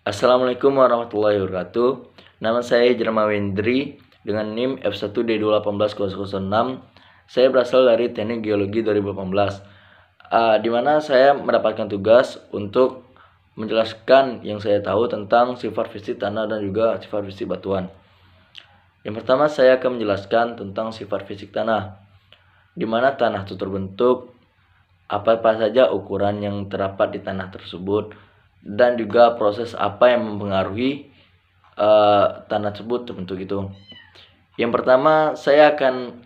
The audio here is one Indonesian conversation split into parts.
Assalamualaikum warahmatullahi wabarakatuh. Nama saya Jerma Wendri dengan NIM F1D2180006. Saya berasal dari Teknik Geologi 2018. Di mana saya mendapatkan tugas untuk menjelaskan yang saya tahu tentang sifat fisik tanah dan juga sifat fisik batuan. Yang pertama saya akan menjelaskan tentang sifat fisik tanah, di mana tanah itu terbentuk, apa saja ukuran yang terdapat di tanah tersebut, dan juga proses apa yang mempengaruhi tanah tersebut terbentuk itu. Yang pertama saya akan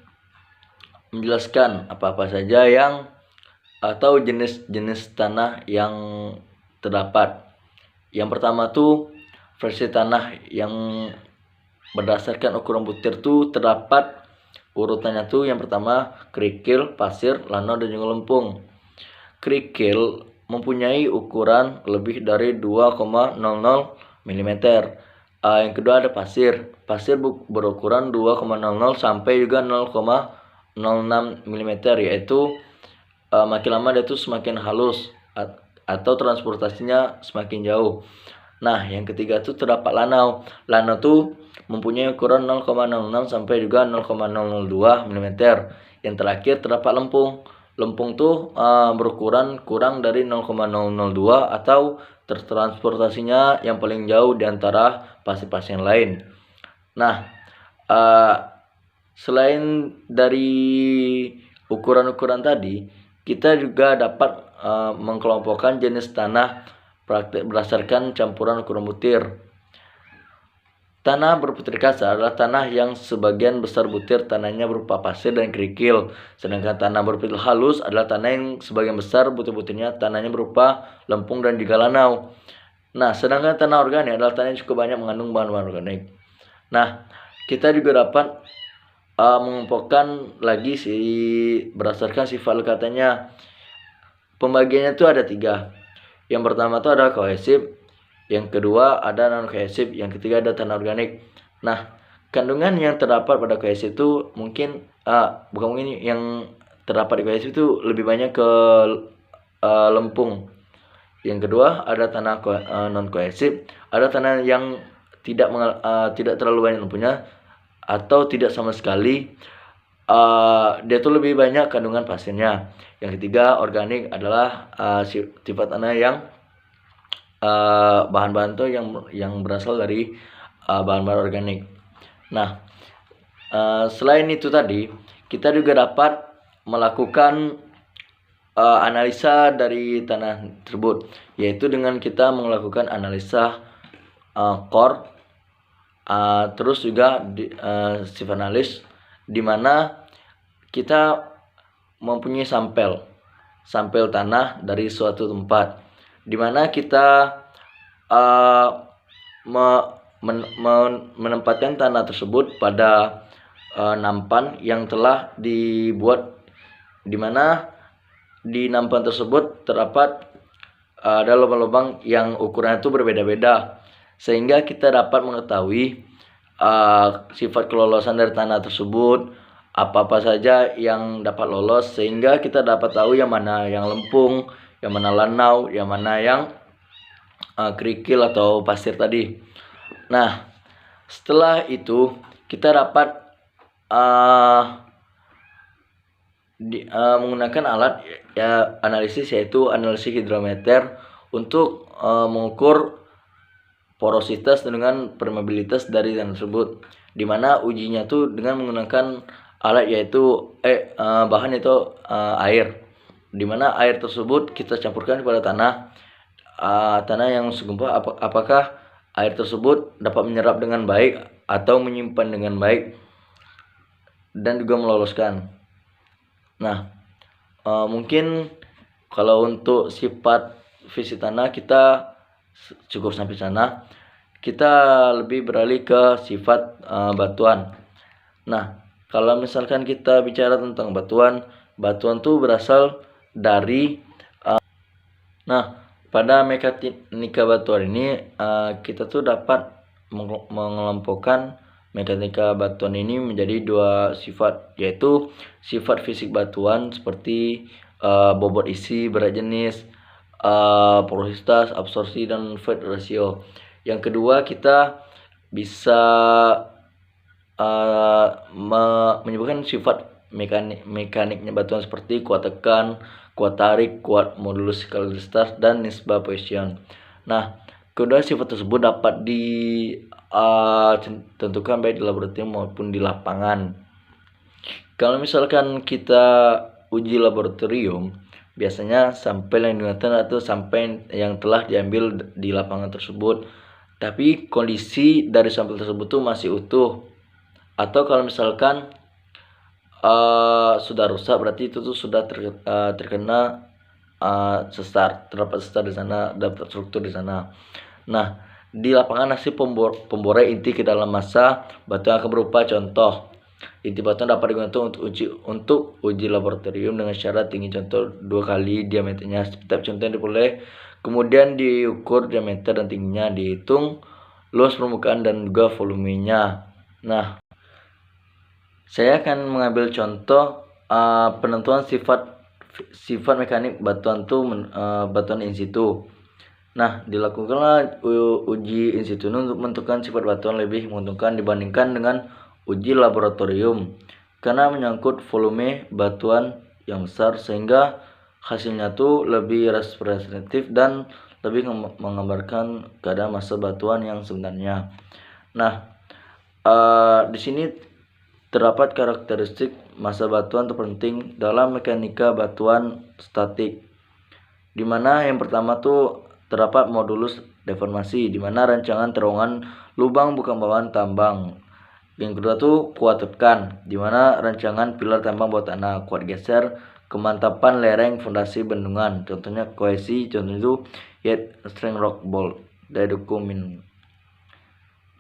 menjelaskan apa saja yang atau jenis-jenis tanah yang terdapat. Yang pertama tuh versi tanah yang berdasarkan ukuran butir tuh terdapat urutannya tuh yang pertama kerikil, pasir, lanau, dan juga lempung. Kerikil mempunyai ukuran lebih dari 2,00 mm. Yang kedua ada pasir. Pasir berukuran 2,00 sampai juga 0,06 mm, yaitu makin lama dia tuh semakin halus atau transportasinya semakin jauh. Nah, yang ketiga tuh terdapat lanau. Lanau tuh mempunyai ukuran 0,06 sampai juga 0,002 mm. Yang terakhir terdapat lempung. Lempung tuh berukuran kurang dari 0,002 atau tertransportasinya yang paling jauh di antara pasir-pasir yang lain. Nah, selain dari ukuran-ukuran tadi, kita juga dapat mengkelompokkan jenis tanah berdasarkan campuran ukuran butir. Tanah berbutir kasar adalah tanah yang sebagian besar butir tanahnya berupa pasir dan kerikil. Sedangkan tanah berbutir halus adalah tanah yang sebagian besar butir-butirnya tanahnya berupa lempung dan juga lanau. Nah, sedangkan tanah organik adalah tanah yang cukup banyak mengandung bahan-bahan organik. Nah, kita juga dapat mengelompokkan lagi berdasarkan sifat lekatnya. Pembagiannya itu ada 3. Yang pertama itu ada kohesif, yang kedua ada non kohesif, yang ketiga ada tanah organik. Nah, kandungan yang terdapat pada kohesif itu mungkin yang terdapat di kohesif itu lebih banyak ke lempung. Yang kedua ada tanah non kohesif, ada tanah yang tidak terlalu banyak lempungnya atau tidak sama sekali. Dia tuh lebih banyak kandungan pasirnya. Yang ketiga organik adalah sifat tanah yang bahan-bahan tuh yang berasal dari bahan-bahan organik. Nah, selain itu tadi kita juga dapat melakukan analisa dari tanah tersebut, yaitu dengan kita melakukan analisa core, terus juga sifat analis, di mana kita mempunyai sampel tanah dari suatu tempat, di mana kita menempatkan tanah tersebut pada nampan yang telah dibuat, di mana di nampan tersebut terdapat ada lubang-lubang yang ukurannya itu berbeda-beda, sehingga kita dapat mengetahui sifat kelolosan dari tanah tersebut, apa saja yang dapat lolos, sehingga kita dapat tahu yang mana yang lempung, yang mana lanau, yang mana yang kerikil atau pasir tadi. Nah, setelah itu kita dapat menggunakan alat analisis, yaitu analisis hidrometer, untuk mengukur porositas dengan permeabilitas dari tanah tersebut, di mana ujinya tuh dengan menggunakan alat yaitu bahan itu air, di mana air tersebut kita campurkan kepada tanah yang segumpal, apakah air tersebut dapat menyerap dengan baik atau menyimpan dengan baik dan juga meloloskan. Nah, mungkin kalau untuk sifat fisik tanah kita cukup sampai sana. Kita lebih beralih ke sifat batuan. Nah, kalau misalkan kita bicara tentang batuan tuh berasal dari pada mekanika batuan ini kita tuh dapat mengelompokkan mekanika batuan ini menjadi 2 sifat, yaitu sifat fisik batuan seperti bobot isi, berat jenis, porositas, absorpsi, dan void ratio. Yang kedua, kita bisa menyebutkan sifat mekaniknya batuan seperti kuat tekan, kuat tarik, kuat modulus sekaligus start, dan nisbah Poisson. Nah, kedua sifat tersebut dapat ditentukan baik di laboratorium maupun di lapangan. Kalau misalkan kita uji laboratorium, biasanya sampel yang digunakan atau sampel yang telah diambil di lapangan tersebut, tapi kondisi dari sampel tersebut tuh masih utuh. Atau kalau misalkan sudah rusak, berarti itu tuh sudah terkena sesar, terdapat sesar di sana, dapat struktur di sana. Nah, di lapangan hasil pemborai inti ke dalam massa batuan akan berupa contoh. Inti batuan dapat digunakan untuk uji laboratorium dengan syarat tinggi contoh 2 kali diameternya. Setiap contoh yang diperoleh kemudian diukur diameter dan tingginya, dihitung luas permukaan dan juga volumenya. Nah, saya akan mengambil contoh penentuan sifat mekanik batuan batuan in situ. Nah, dilakukanlah uji in situ untuk menentukan sifat batuan lebih menguntungkan dibandingkan dengan uji laboratorium karena menyangkut volume batuan yang besar, sehingga hasilnya tuh lebih representatif dan lebih menggambarkan keadaan massa batuan yang sebenarnya. Nah, di sini terdapat karakteristik massa batuan terpenting dalam mekanika batuan statik, di mana yang pertama tuh terdapat modulus deformasi, di mana rancangan terowongan lubang bukan bawaan tambang. Yang kedua tuh kuat tekan, di mana rancangan pilar tambang bawah tanah. Kuat geser, kemantapan lereng fondasi bendungan, contohnya kohesi, contohnya itu yet strength rock bolt dokumen.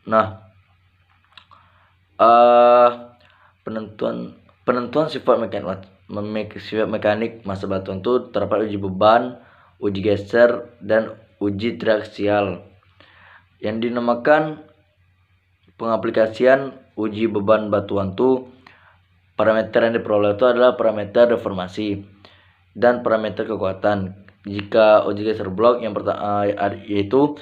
Nah, penentuan sifat mekanik massa batuan itu terdapat uji beban, uji geser, dan uji triaksial. Yang dinamakan pengaplikasian uji beban batuan itu, parameter yang diperoleh itu adalah parameter deformasi dan parameter kekuatan. Jika uji geser blok yang pertama yaitu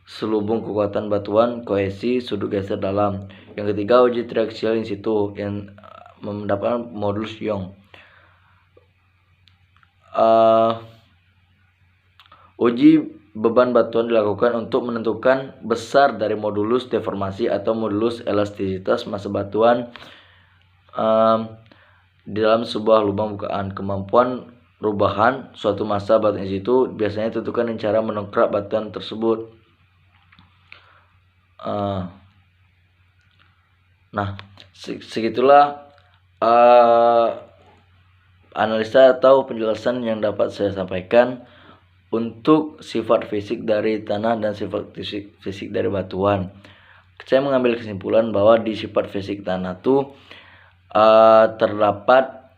selubung kekuatan batuan, kohesi, sudut geser dalam. Yang ketiga uji triaksial in situ yang mendapatkan modulus Young. Uji beban batuan dilakukan untuk menentukan besar dari modulus deformasi atau modulus elastisitas massa batuan di dalam sebuah lubang bukaan. Kemampuan perubahan suatu massa batuan itu biasanya ditentukan dengan cara mendongkrak batuan tersebut. Nah, segitulah analisa atau penjelasan yang dapat saya sampaikan untuk sifat fisik dari tanah dan sifat fisik dari batuan. Saya mengambil kesimpulan bahwa di sifat fisik tanah itu terdapat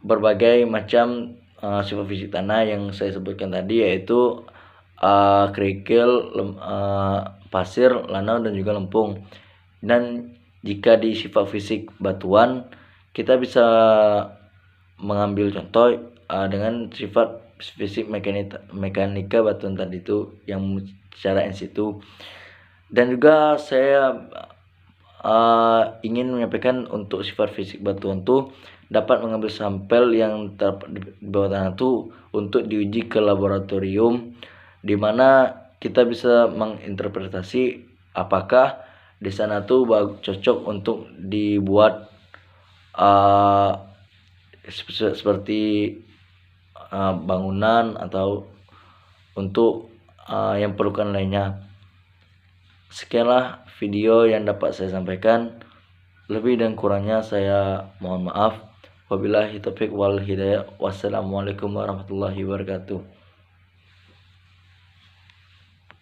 berbagai macam sifat fisik tanah yang saya sebutkan tadi, yaitu kerikil, pasir, lanau, dan juga lempung. Dan jika di sifat fisik batuan, kita bisa mengambil contoh dengan sifat fisik mekanika batuan tadi itu yang secara in situ. Dan juga saya ingin menyampaikan untuk sifat fisik batuan itu dapat mengambil sampel yang terdapat di bawah tanah itu untuk diuji ke laboratorium, di mana kita bisa menginterpretasi apakah di sana tuh cocok untuk dibuat seperti bangunan atau untuk yang perlukan lainnya. Sekianlah video yang dapat saya sampaikan. Lebih dan kurangnya saya mohon maaf. Wabillahi taufiq wal hidayah. Wassalamualaikum warahmatullahi wabarakatuh.